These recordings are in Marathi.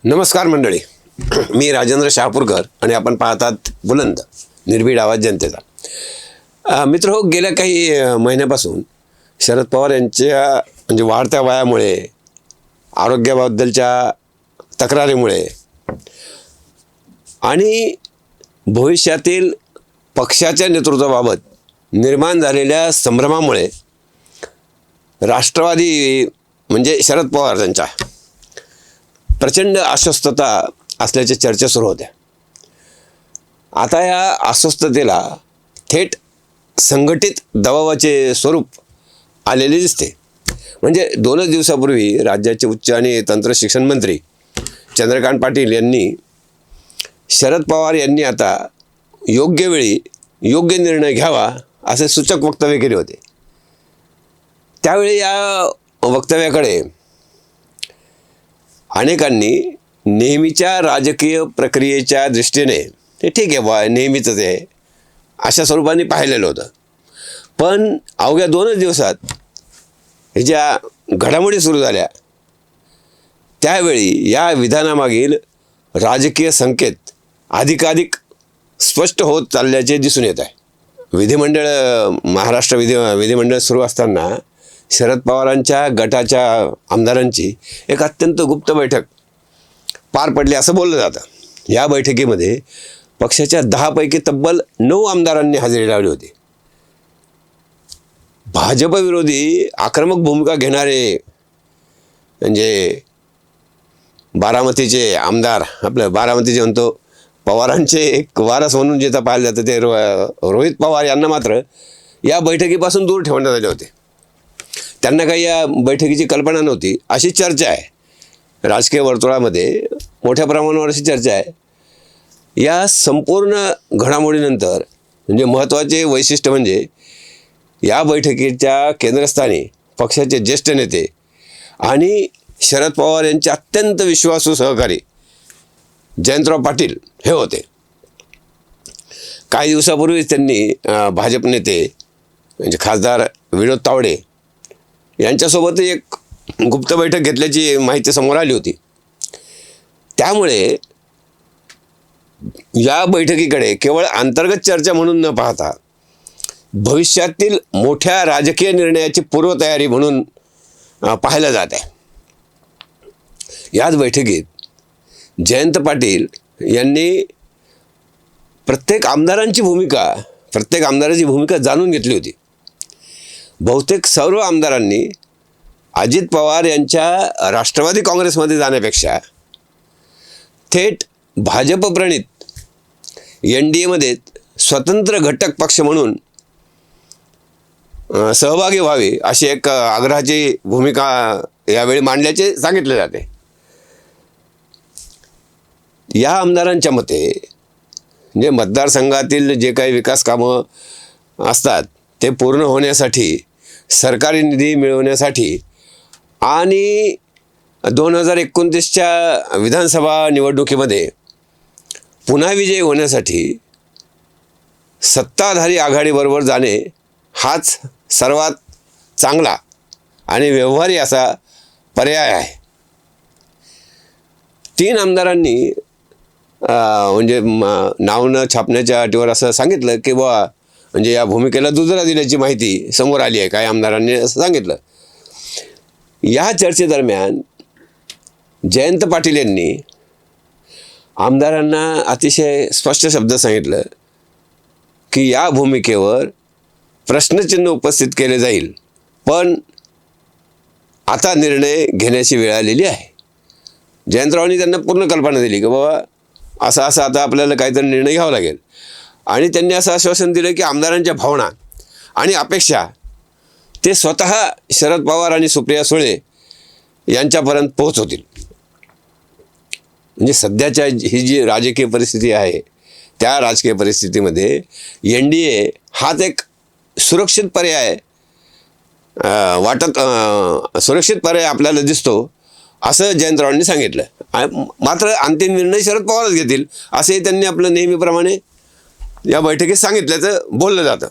नमस्कार मंडळी. मी राजेंद्र शहापूरकर आणि आपण पाहतात बुलंद निर्भीड आवाज जनतेचा. मित्र हो, गेल्या काही महिन्यापासून शरद पवार यांच्या म्हणजे वाढत्या वयामुळे, आरोग्याबद्दलच्या तक्रारीमुळे आणि भविष्यातील पक्षाच्या नेतृत्वाबाबत निर्माण झालेल्या संभ्रमामुळे राष्ट्रवादी म्हणजे शरद पवार यांच्या प्रचंड अस्वस्थता असल्याच्या चर्चा सुरू होत्या. आता या अस्वस्थतेला थेट संघटित दबावाचे स्वरूप आलेले दिसते. म्हणजे 2 दिवसापूर्वी राज्याचे उच्च आणि तंत्र शिक्षण मंत्री चंद्रकांत पाटील यांनी शरद पवार यांनी आता योग्य वेळी योग्य निर्णय घ्यावा असे सूचक वक्तव्य केले होते. त्यावेळी या वक्तव्याकडे अनेकांनी नेहमीच्या राजकीय प्रक्रियेच्या दृष्टीने ते ठीक आहे बा, नेहमीच आहे अशा स्वरूपाने पाहिलेलं होतं. पण अवघ्या 2 दिवसात हे ज्या घडामोडी सुरू झाल्या त्यावेळी या विधानामागील राजकीय संकेत अधिकाधिक स्पष्ट होत चालल्याचे दिसून येत आहे. महाराष्ट्र विधिमंडळ सुरू असताना शरद पवारांच्या गटाच्या आमदारांची एक अत्यंत गुप्त बैठक पार पडली असं बोललं जातं. या बैठकीमध्ये पक्षाच्या 10 पैकी तब्बल 9 आमदारांनी हजेरी लावली होती. भाजप विरोधी आक्रमक भूमिका घेणारे म्हणजे बारामतीचे आमदार, आपलं बारामतीचे म्हणतो पवारांचे एक वारस म्हणून जे पाहिलं जातं ते रोहित पवार यांना मात्र या बैठकीपासून दूर ठेवण्यात आले होते. त्यांना काही या बैठकीची कल्पना नव्हती अशी चर्चा आहे. राजकीय वर्तुळामध्ये मोठ्या प्रमाणावर अशी चर्चा आहे. या संपूर्ण घडामोडीनंतर म्हणजे महत्त्वाचे वैशिष्ट्य म्हणजे या बैठकीच्या केंद्रस्थानी पक्षाचे ज्येष्ठ नेते आणि शरद पवार यांचे अत्यंत विश्वासू सहकारी जयंतराव पाटील हे होते. काही दिवसापूर्वीच त्यांनी भाजप नेते म्हणजे खासदार विनोद तावडे यांच्यासोबत एक गुप्त बैठक घेतल्याची माहिती समोर आली होती. त्यामुळे या बैठकीकडे केवळ अंतर्गत चर्चा म्हणून न पाहता भविष्यातील मोठ्या राजकीय निर्णयाची पूर्वतयारी म्हणून पाहायला जात आहे. याच बैठकीत जयंत पाटील यांनी प्रत्येक आमदाराची भूमिका जाणून घेतली होती. बहुतेक सर्व आमदारांनी अजित पवार यांच्या राष्ट्रवादी काँग्रेसमध्ये जाण्यापेक्षा थेट भाजप प्रणित NDAमध्ये स्वतंत्र घटक पक्ष म्हणून सहभागी व्हावे अशी एक आग्रहाची भूमिका यावेळी मांडल्याचे सांगितले जाते. या आमदारांच्या मते म्हणजे मतदारसंघातील जे काही विकास कामं असतात ते पूर्ण होण्यासाठी, सरकारी निधी मिळवण्यासाठी आणि 2029च्या विधानसभा निवडणुकीमध्ये पुन्हा विजयी होण्यासाठी सत्ताधारी आघाडीबरोबर जाणे हाच सर्वात चांगला आणि व्यवहारी असा पर्याय आहे. 3 आमदारांनी म्हणजे नाव न छापण्याच्या अटीवर असं सांगितलं की बुवा म्हणजे या भूमिकेला दुजोरा दिल्याची माहिती समोर आली आहे. काही आमदारांनी असं सांगितलं. या चर्चेदरम्यान जयंत पाटील यांनी आमदारांना अतिशय स्पष्ट शब्दात सांगितलं की या भूमिकेवर प्रश्नचिन्ह उपस्थित केले जाईल, पण आता निर्णय घेण्याची वेळ आलेली आहे. जयंतरावांनी त्यांना पूर्ण कल्पना दिली की बाबा असं आता आपल्याला काहीतरी निर्णय घ्यावा लागेल. आणि त्यांनी असं आश्वासन दिलं की आमदारांच्या भावना आणि अपेक्षा ते स्वतः शरद पवार आणि सुप्रिया सुळे यांच्यापर्यंत पोहोचवतील. म्हणजे सध्याच्या ही जी राजकीय परिस्थिती आहे त्या राजकीय परिस्थितीमध्ये NDA हाच एक सुरक्षित पर्याय आपल्याला दिसतो असं जयंतरावांनी सांगितलं. मात्र अंतिम निर्णय शरद पवारच घेतील असे त्यांनी आपलं नेहमीप्रमाणे या बैठकीत सांगितल्याचं बोललं जातं.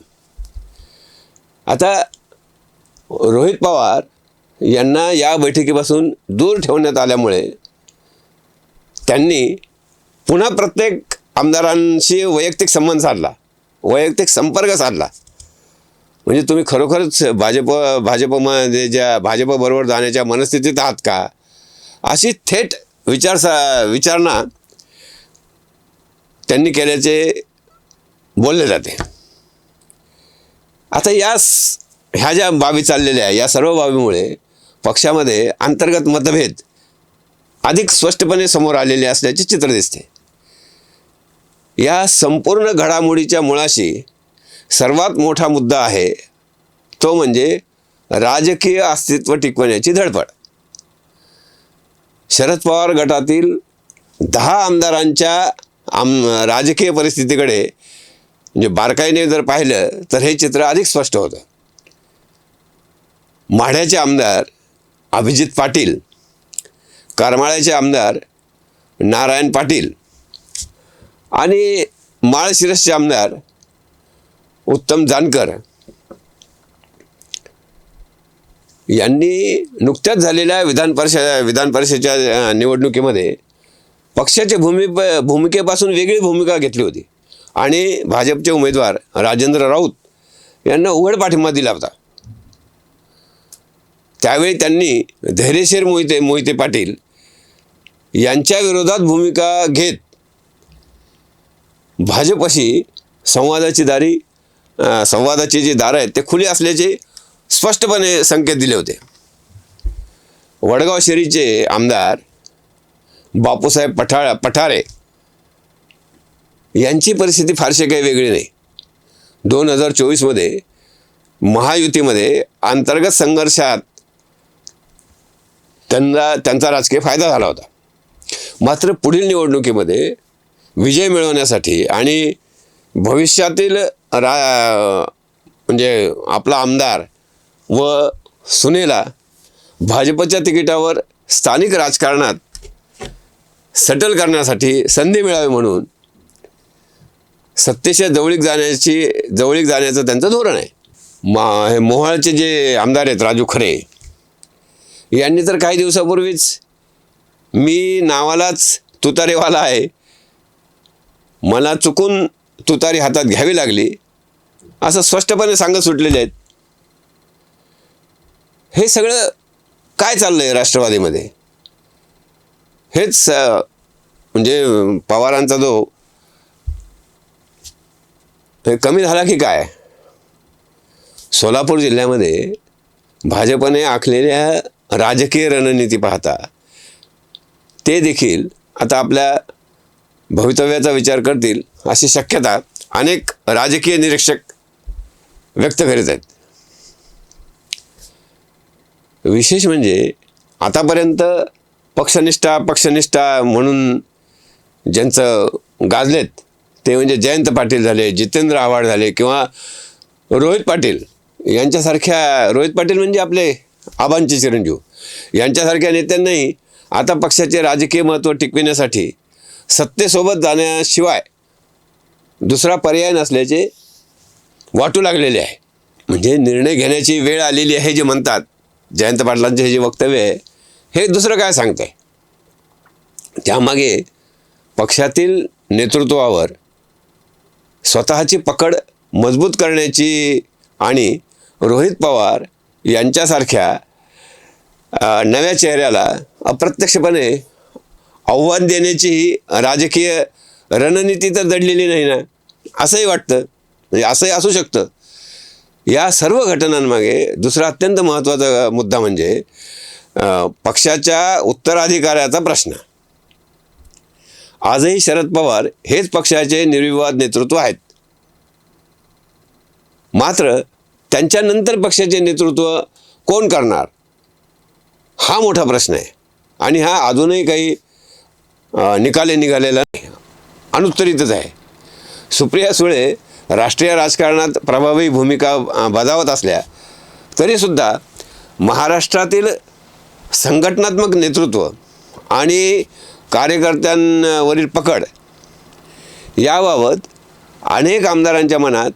आता रोहित पवार यांना या बैठकीपासून दूर ठेवण्यात आल्यामुळे त्यांनी पुन्हा प्रत्येक आमदारांशी वैयक्तिक संबंध साधला, वैयक्तिक संपर्क साधला. म्हणजे तुम्ही खरोखरच भाजपमध्ये भाजपबरोबर जाण्याच्या मनस्थितीत आहात का, अशी थेट विचारणा त्यांनी केल्याचे बोलले जाते. आता ह्या ज्या बाबी चाललेल्या आहे, या सर्व बाबीमुळे पक्षामध्ये अंतर्गत मतभेद अधिक स्पष्टपणे समोर आलेले असल्याचे चित्र दिसते. या संपूर्ण घडामोडीच्या मुळाशी सर्वात मोठा मुद्दा आहे तो म्हणजे राजकीय अस्तित्व टिकवण्याची धडपड. शरद पवार गटातील 10 आमदारांच्या राजकीय परिस्थितीकडे म्हणजे बारकाईने जर पाहिलं तर हे चित्र अधिक स्पष्ट होतं. माढ्याचे आमदार अभिजित पाटील, करमाळ्याचे आमदार नारायण पाटील आणि माळशिरसचे आमदार उत्तम जानकर यांनी नुकत्याच झालेल्या विधान परिषदेच्या निवडणुकीमध्ये पक्षाच्या भूमिकेपासून वेगळी भूमिका घेतली होती आणि भाजपचे उमेदवार राजेंद्र राऊत यांना उघड पाठिंबा दिला होता. त्यावेळी त्यांनी धैर्यशीर मोहिते पाटील यांच्या विरोधात भूमिका घेत भाजपशी संवादाची जी दारं आहेत ते खुली असल्याचे स्पष्टपणे संकेत दिले होते. वडगाव शहरीचे आमदार बापूसाहेब पठारे यांची परिस्थिती फारशी काही वेगळी नाही. 2024मध्ये महायुतीमध्ये अंतर्गत संघर्षात त्यांचा राजकीय फायदा झाला होता. मात्र पुढील निवडणुकीमध्ये विजय मिळवण्यासाठी आणि भविष्यातील म्हणजे आपला आमदार व सुनेला भाजपच्या तिकिटावर स्थानिक राजकारणात सेटल करण्यासाठी संधी मिळावी म्हणून सत्तेच्या जवळीक जाण्याचं त्यांचं धोरण आहे. मोहोळचे जे आमदार आहेत राजू खरे यांनी तर काही दिवसापूर्वीच मी नावालाच तुतारेवाला आहे, मला चुकून तुतारी हातात घ्यावी लागली असं स्पष्टपणे सांगत सुटलेले आहेत. हे सगळं काय चाललंय राष्ट्रवादीमध्ये? हेच म्हणजे पवारांचा जो कमी झाला की काय? सोलापूर जिल्ह्यामध्ये भाजपने आखलेल्या राजकीय रणनीती पाहता ते देखील आता आपल्या भवितव्याचा विचार करतील अशी शक्यता अनेक राजकीय निरीक्षक व्यक्त करीत आहेत. विशेष म्हणजे आतापर्यंत पक्षनिष्ठा म्हणून ज्यांचं गाजलेत ते म्हणजे जयंत पाटील झाले, जितेंद्र आव्हाड झाले किंवा रोहित पाटील यांच्यासारख्या, रोहित पाटील म्हणजे आपले आबांचे चिरंजीव, यांच्यासारख्या नेत्यांनाही आता पक्षाचे राजकीय महत्त्व टिकविण्यासाठी सत्तेसोबत जाण्याशिवाय दुसरा पर्याय नसल्याचे वाटू लागलेले आहे. म्हणजे निर्णय घेण्याची वेळ आलेली आहे जे म्हणतात जयंत पाटलांचे हे जे वक्तव्य आहे हे दुसरं काय सांगतंय? त्यामागे पक्षातील नेतृत्वावर स्वतःची पकड मजबूत करण्याची आणि रोहित पवार यांच्यासारख्या नव्या चेहऱ्याला अप्रत्यक्षपणे आव्हान देण्याची ही राजकीय रणनीती तर दडलेली नाही ना, असंही वाटतं. म्हणजे असंही असू शकतं. या सर्व घटनांमागे दुसरा अत्यंत महत्त्वाचा मुद्दा म्हणजे पक्षाच्या उत्तराधिकाऱ्याचा प्रश्न. आजही शरद पवार हेच पक्षाचे निर्विवाद नेतृत्व आहेत. मात्र त्यांच्यानंतर पक्षाचे नेतृत्व कोण करणार हा मोठा प्रश्न आहे आणि हा अजूनही काही निघालेला नाही, अनुत्तरितच आहे. सुप्रिया सुळे राष्ट्रीय राजकारणात प्रभावी भूमिका बजावत असल्या तरीसुद्धा महाराष्ट्रातील संघटनात्मक नेतृत्व आणि कार्यकर्त्यांवरील पकड याबाबत अनेक आमदारांच्या मनात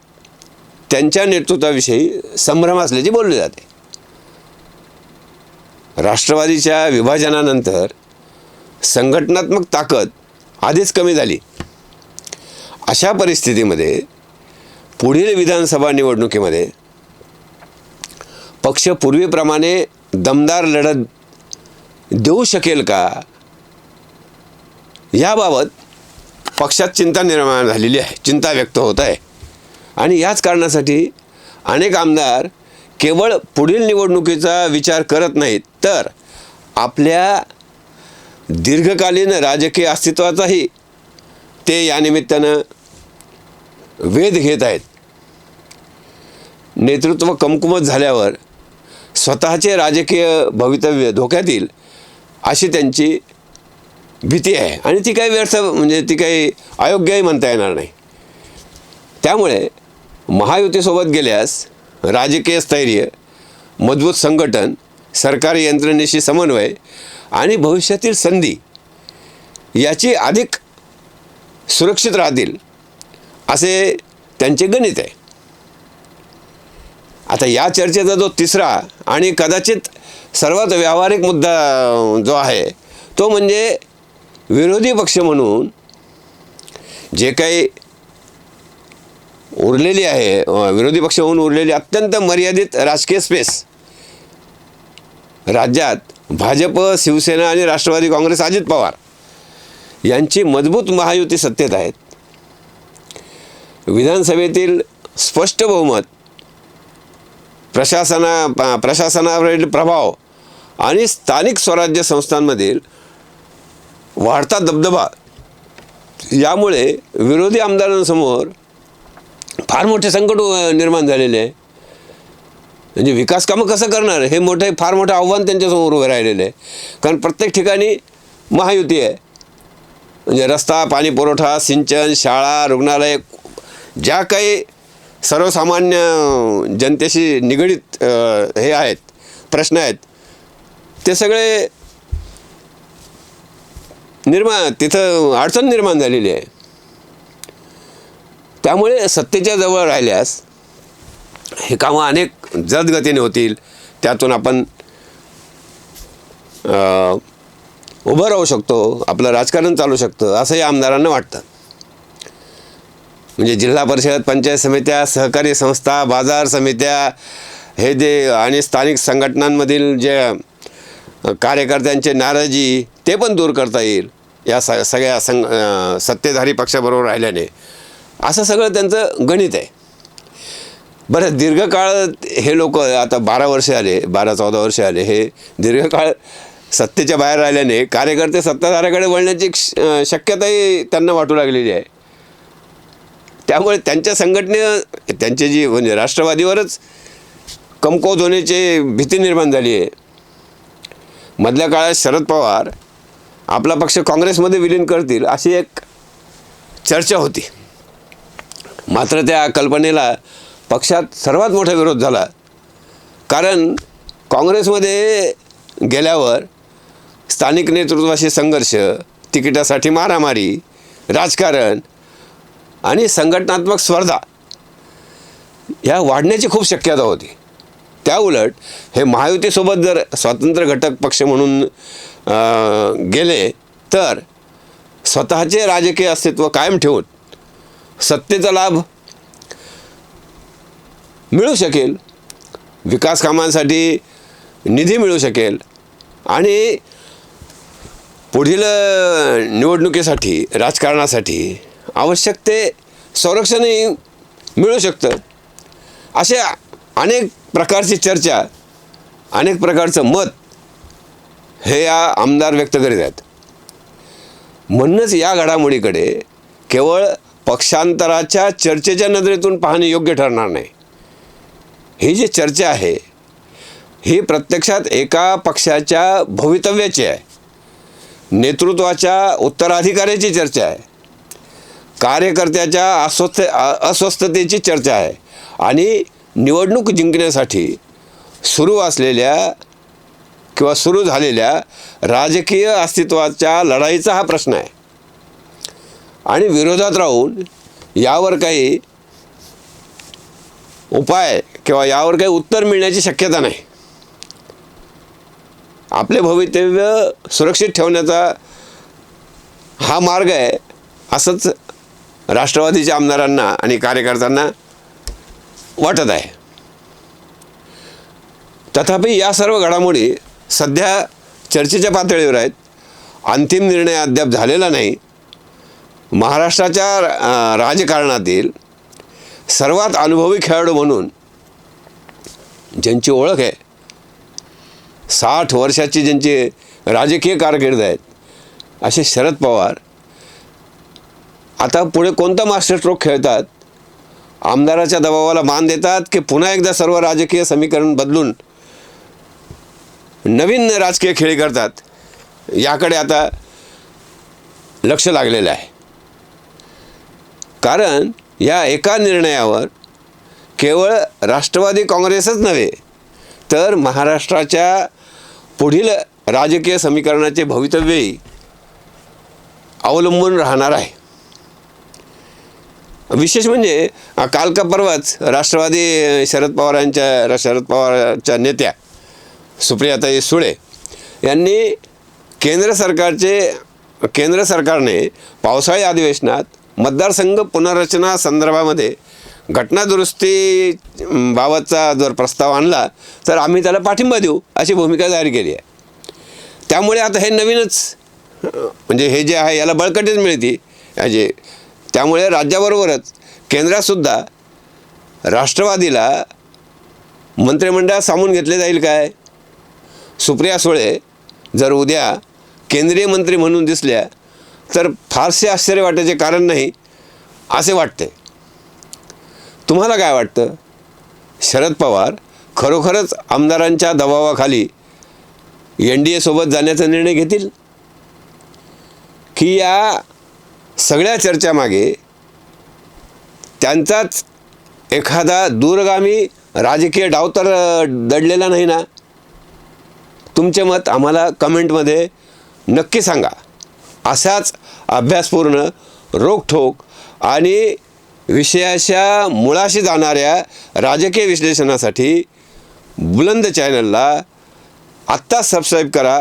त्यांच्या नेतृत्वाविषयी संभ्रम असल्याचे बोलले जाते. राष्ट्रवादीच्या विभाजनानंतर संघटनात्मक ताकद आधीच कमी झाली. अशा परिस्थितीमध्ये पुढील विधानसभा निवडणुकीमध्ये पक्ष पूर्वीप्रमाणे दमदार लढत देऊ शकेल का, याबाबत पक्षात चिंता निर्माण झालेली आहे, चिंता व्यक्त होत आहे. आणि याच कारणासाठी अनेक आमदार केवळ पुढील निवडणुकीचा विचार करत नाहीत, तर आपल्या दीर्घकालीन राजकीय अस्तित्वाचाही ते या निमित्तानं वेध घेत आहेत. नेतृत्व कमकुवत झाल्यावर स्वतःचे राजकीय भवितव्य धोक्यात येईल अशी त्यांची भीती आहे. आणि ती काही व्यर्थ म्हणजे ती काही अयोग्यही म्हणता येणार नाही. त्यामुळे महायुतीसोबत गेल्यास राजकीय स्थैर्य, मजबूत संघटन, सरकारी यंत्रणेशी समन्वय आणि भविष्यातील संधी याची अधिक सुरक्षित राहतील असे त्यांचे गणित आहे. आता या चर्चेचा जो तिसरा आणि कदाचित सर्वात व्यावहारिक मुद्दा जो आहे तो म्हणजे विरोधी पक्ष म्हणून जे काही उरलेली आहे, विरोधी पक्ष म्हणून उरलेली अत्यंत मर्यादित राजकीय स्पेस राज्यात भाजप, शिवसेना आणि राष्ट्रवादी काँग्रेस, अजित पवार यांची मजबूत महायुती सत्तेत आहेत. विधानसभेतील स्पष्ट बहुमत, प्रशासनावरील प्रभाव आणि स्थानिक स्वराज्य संस्थांमधील वाढता दबदबा यामुळे विरोधी आमदारांसमोर फार मोठे संकट निर्माण झालेले आहे. म्हणजे विकास कामं कसं करणार हे फार मोठं आव्हान त्यांच्यासमोर उभं राहिलेलं आहे. कारण प्रत्येक ठिकाणी महायुती आहे. म्हणजे रस्ता, पाणी पुरवठा, सिंचन, शाळा, रुग्णालय, ज्या काही सर्वसामान्य जनतेशी निगडीत हे आहेत, प्रश्न आहेत, ते सगळे तिथं अडचण निर्माण झालेली आहे. त्यामुळे सत्तेच्या जवळ राहिल्यास हे कामं अनेक जलदगतीने होतील, त्यातून आपण उभं राहू शकतो, आपलं राजकारण चालू शकतं असं या आमदारांना वाटतं. म्हणजे जिल्हा परिषद, पंचायत समित्या, सहकारी संस्था, बाजार समित्या हे जे आणि स्थानिक संघटनांमधील जे कार्यकर्त्यांचे नाराजी ते पण दूर करता येईल या सगळ्या सत्तेधारी पक्षाबरोबर राहिल्याने, असं सगळं त्यांचं गणित आहे. बरं, दीर्घकाळ हे लोक आता 12-14 वर्ष आले, हे दीर्घकाळ सत्तेच्या बाहेर राहिल्याने कार्यकर्ते सत्ताधाऱ्याकडे वळण्याची शक्यताही त्यांना वाटू लागलेली आहे. त्यामुळे त्यांच्या त्यांची जी म्हणजे राष्ट्रवादीवरच कमकुवत होण्याची भीती निर्माण झाली आहे. मधल्या काळात शरद पवार आपला पक्ष काँग्रेसमध्ये विलीन करतील अशी एक चर्चा होती. मात्र त्या कल्पनेला पक्षात सर्वात मोठा विरोध झाला. कारण काँग्रेसमध्ये गेल्यावर स्थानिक नेतृत्वाशी संघर्ष, तिकिटासाठी मारामारी, राजकारण आणि संघटनात्मक स्पर्धा ह्या वाढण्याची खूप शक्यता होती. त्याउलट हे महायुतीसोबत जर स्वतंत्र घटक पक्ष म्हणून गेले तर स्वतःचे राजकीय अस्तित्व कायम ठेवून सत्तेचा लाभ मिळू शकेल, विकास कामांसाठी निधी मिळू शकेल आणि पुढील निवडणुकीसाठी, राजकारणासाठी आवश्यक ते संरक्षणही मिळू शकतं. असे अनेक प्रकारची चर्चा, अनेक प्रकारचं मत हे या आमदार व्यक्त करीत आहेत. म्हणूनच या घडामोडीकडे केवळ पक्षांतराच्या चर्चेच्या नजरेतून पाहणे योग्य ठरणार नाही. ही जी चर्चा आहे ही प्रत्यक्षात एका पक्षाच्या भवितव्याची आहे, नेतृत्वाच्या उत्तराधिकाऱ्याची चर्चा आहे, कार्यकर्त्याच्या अस्वस्थतेची चर्चा आहे आणि निवडणूक जिंकण्यासाठी सुरू असलेल्या किंवा सुरू झालेल्या राजकीय अस्तित्वाच्या लढाईचा हा प्रश्न आहे. आणि विरोधात राहून यावर काही उपाय किंवा यावर काही उत्तर मिळण्याची शक्यता नाही. आपले भवितव्य सुरक्षित ठेवण्याचा हा मार्ग आहे असंच राष्ट्रवादीच्या आमदारांना आणि कार्यकर्त्यांना वाटत आहे. तथापि या सर्व घडामोडी सध्या चर्चेच्या पातळीवर आहेत. अंतिम निर्णय अद्याप झालेला नाही. महाराष्ट्राच्या राजकारणातील सर्वात अनुभवी खेळाडू म्हणून ज्यांची ओळख आहे, 60 वर्षाची ज्यांची राजकीय कारकीर्द आहेत, असे शरद पवार आता पुढे कोणता मास्टर स्ट्रोक खेळतात? आमदाराच्या दबावाला मान देतात की पुन्हा एकदा सर्व राजकीय समीकरण बदलून नवीन राजकीय खेळी करतात? याकडे आता लक्ष लागलेलं आहे. कारण या एका निर्णयावर केवळ राष्ट्रवादी काँग्रेसच नव्हे तर महाराष्ट्राच्या पुढील राजकीय समीकरणाचे भवितव्यही अवलंबून राहणार आहे. विशेष म्हणजे काल का परवाच राष्ट्रवादी शरद पवारांच्या नेत्या सुप्रियाताई सुळे यांनी केंद्र सरकारने पावसाळी अधिवेशनात मतदारसंघ पुनर्रचना संदर्भामध्ये घटनादुरुस्ती बाबतचा जर प्रस्ताव आणला तर आम्ही त्याला पाठिंबा देऊ अशी भूमिका जाहीर केली आहे. त्यामुळे आता हे नवीनच म्हणजे हे जे आहे याला बळकटीच मिळते. त्यामुळे राज्याबरोबरच केंद्रातसुद्धा राष्ट्रवादीला मंत्रिमंडळात सामावून घेतले जाईल काय? सुप्रिया सुळे जर उद्या केंद्रीय मंत्री म्हणून दिसल्या तर फारसे आश्चर्य वाटायचे कारण नाही असे वाटते. तुम्हाला काय वाटतं? शरद पवार खरोखरच आमदारांच्या दबावाखाली NDA सोबत जाण्याचा निर्णय घेतील की या सगळ्या चर्चामागे त्यांचाच एखादा दूरगामी राजकीय डाव तर दडलेला नाही ना? तुमचे मत आम्हाला कमेंटमध्ये नक्की सांगा. असाच अभ्यासपूर्ण, रोखठोक आणि विषयाच्या मुळाशी जाणाऱ्या राजकीय विश्लेषणासाठी बुलंद चॅनलला आत्ताच सबस्क्राईब करा.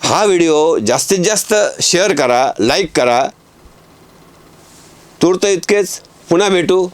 हा व्हिडिओ जास्तीत जास्त शेअर करा, लाईक करा. तूर्त इतकेच. पुन्हा भेटू.